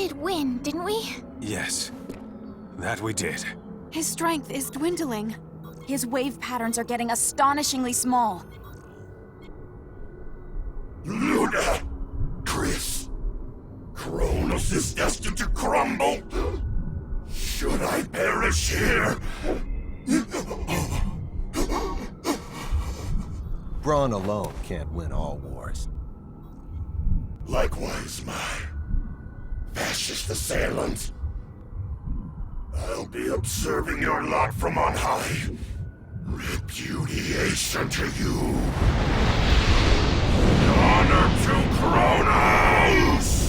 did win, didn't we? Yes, that we did. His strength is dwindling. His wave patterns are getting astonishingly small. Luna! Chris! Kronos is destined to crumble! Should I perish here? Brawn alone can't win all wars. Likewise, my fascist assailant. I'll be observing your lot from on high. Repudiation to you. Honor to Kronos!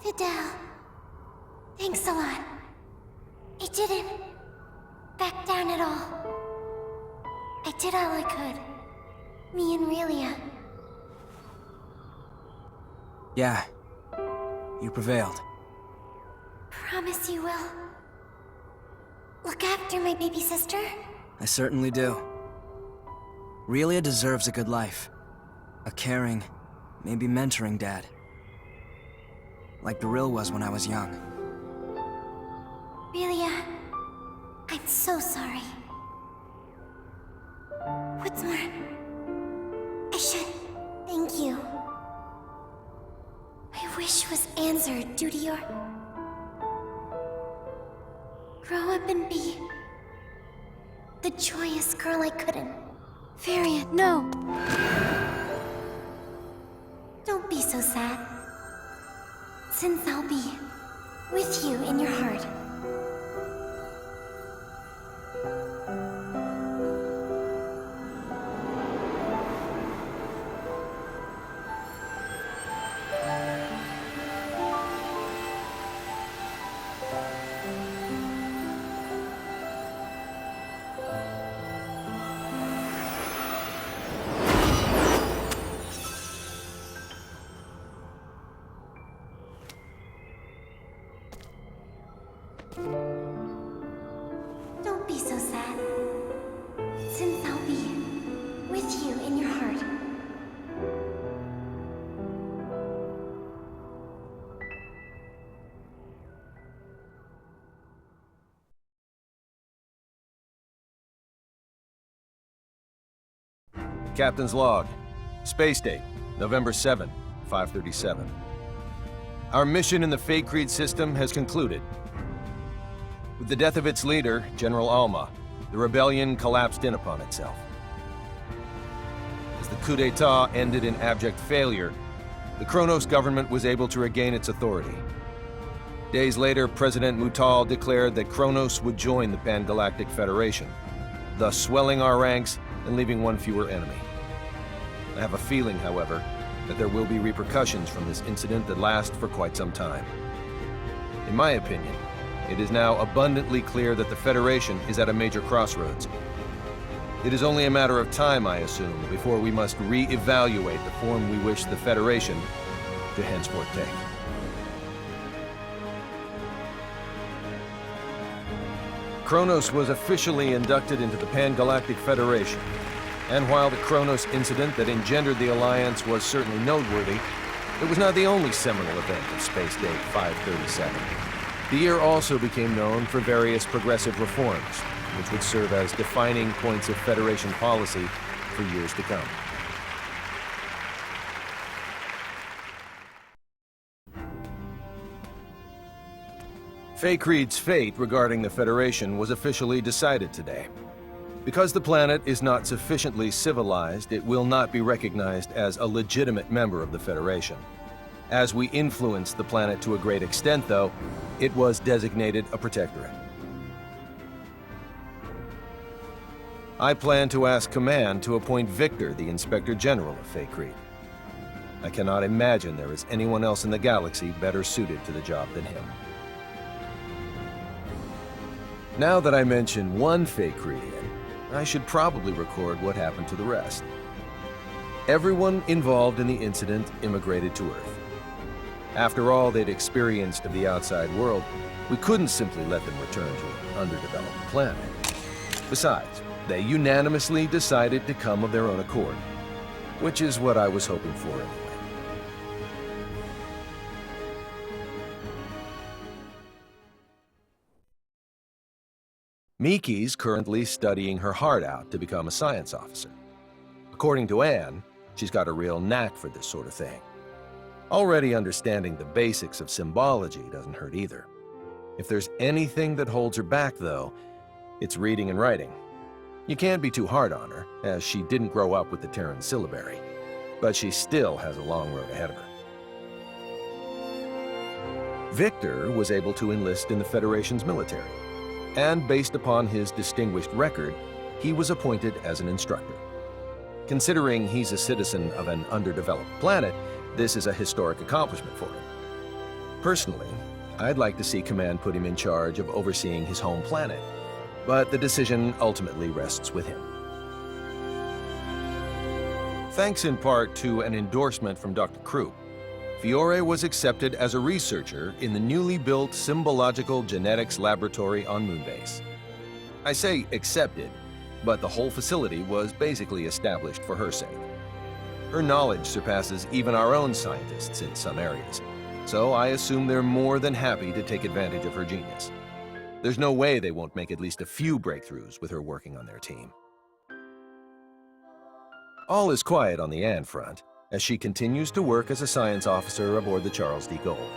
Fidel, thanks a lot. I didn't back down at all. I did all I could. Me and Relia. Yeah. You prevailed. Promise you will. Look after my baby sister. I certainly do. Relia deserves a good life. A caring, maybe mentoring dad. Like Beryl was when I was young. Relia, I'm so sorry. What's more, I should thank you. My wish was answered due to your... grow up and be... the joyous girl I couldn't. Varian, no! Don't be so sad. Since I'll be with you in your heart. Don't be so sad. Since I'll be with you in your heart. Captain's log. Space date, November 7, 537. Our mission in the Faycreed system has concluded. With the death of its leader, General Alma, the rebellion collapsed in upon itself. As the coup d'etat ended in abject failure, the Kronos government was able to regain its authority. Days later, President Mutal declared that Kronos would join the Galactic Federation, thus swelling our ranks and leaving one fewer enemy. I have a feeling, however, that there will be repercussions from this incident that last for quite some time. In my opinion, it is now abundantly clear that the Federation is at a major crossroads. It is only a matter of time, I assume, before we must re-evaluate the form we wish the Federation to henceforth take. Kronos was officially inducted into the Galactic Federation. And while the Kronos incident that engendered the alliance was certainly noteworthy, it was not the only seminal event of Space Date 537. The year also became known for various progressive reforms, which would serve as defining points of Federation policy for years to come. Faycreed's fate regarding the Federation was officially decided today. Because the planet is not sufficiently civilized, it will not be recognized as a legitimate member of the Federation. As we influenced the planet to a great extent, though, it was designated a protectorate. I plan to ask Command to appoint Victor the Inspector General of Faycreed. I cannot imagine there is anyone else in the galaxy better suited to the job than him. Now that I mention one Faycreedian, I should probably record what happened to the rest. Everyone involved in the incident immigrated to Earth. After all they'd experienced of the outside world, we couldn't simply let them return to an underdeveloped planet. Besides, they unanimously decided to come of their own accord, which is what I was hoping for anyway. Miki's currently studying her heart out to become a science officer. According to Anne, she's got a real knack for this sort of thing. Already understanding the basics of symbology doesn't hurt either. If there's anything that holds her back, though, it's reading and writing. You can't be too hard on her, as she didn't grow up with the Terran syllabary, but she still has a long road ahead of her. Victor was able to enlist in the Federation's military, and based upon his distinguished record, he was appointed as an instructor. Considering he's a citizen of an underdeveloped planet, this is a historic accomplishment for him. Personally, I'd like to see Command put him in charge of overseeing his home planet, but the decision ultimately rests with him. Thanks in part to an endorsement from Dr. Krupp, Fiore was accepted as a researcher in the newly built Symbological Genetics Laboratory on Moonbase. I say accepted, but the whole facility was basically established for her sake. Her knowledge surpasses even our own scientists in some areas, so I assume they're more than happy to take advantage of her genius. There's no way they won't make at least a few breakthroughs with her working on their team. All is quiet on the Anne front, as she continues to work as a science officer aboard the Charles D. Gold.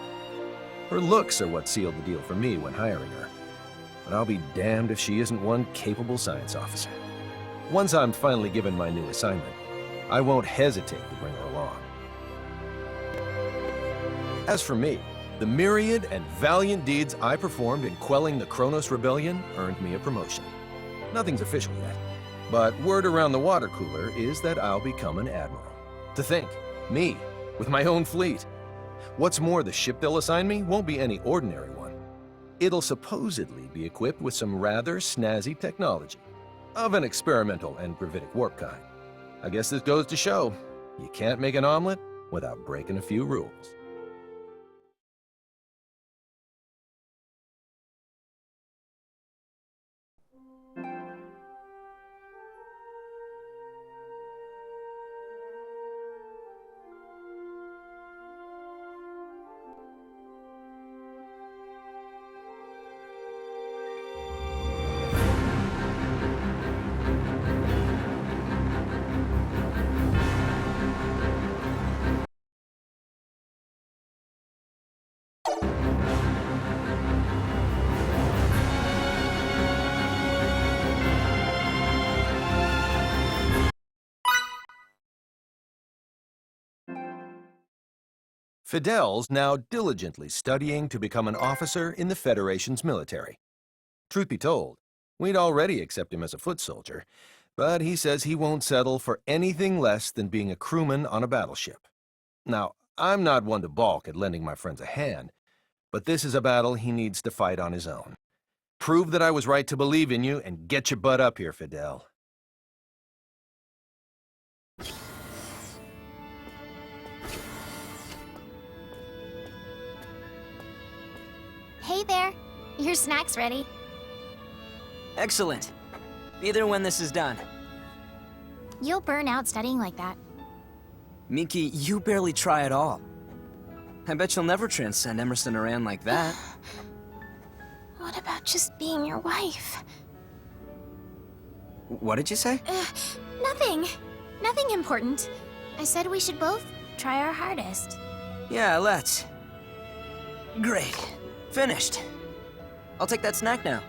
Her looks are what sealed the deal for me when hiring her, but I'll be damned if she isn't one capable science officer. Once I'm finally given my new assignment, I won't hesitate to bring her along. As for me, the myriad and valiant deeds I performed in quelling the Kronos Rebellion earned me a promotion. Nothing's official yet, but word around the water cooler is that I'll become an admiral. To think, me, with my own fleet. What's more, the ship they'll assign me won't be any ordinary one. It'll supposedly be equipped with some rather snazzy technology, of an experimental and gravitic warp kind. I guess this goes to show, you can't make an omelet without breaking a few rules. Fidel's now diligently studying to become an officer in the Federation's military. Truth be told, we'd already accepted him as a foot soldier, but he says he won't settle for anything less than being a crewman on a battleship. Now, I'm not one to balk at lending my friends a hand, but this is a battle he needs to fight on his own. Prove that I was right to believe in you and get your butt up here, Fidel. Hey there. Your snack's ready. Excellent. Be there when this is done. You'll burn out studying like that. Miki, you barely try at all. I bet you'll never transcend Emerson or Anne like that. What about just being your wife? What did you say? Nothing. Nothing important. I said we should both try our hardest. Yeah, let's. Great. Finished. I'll take that snack now.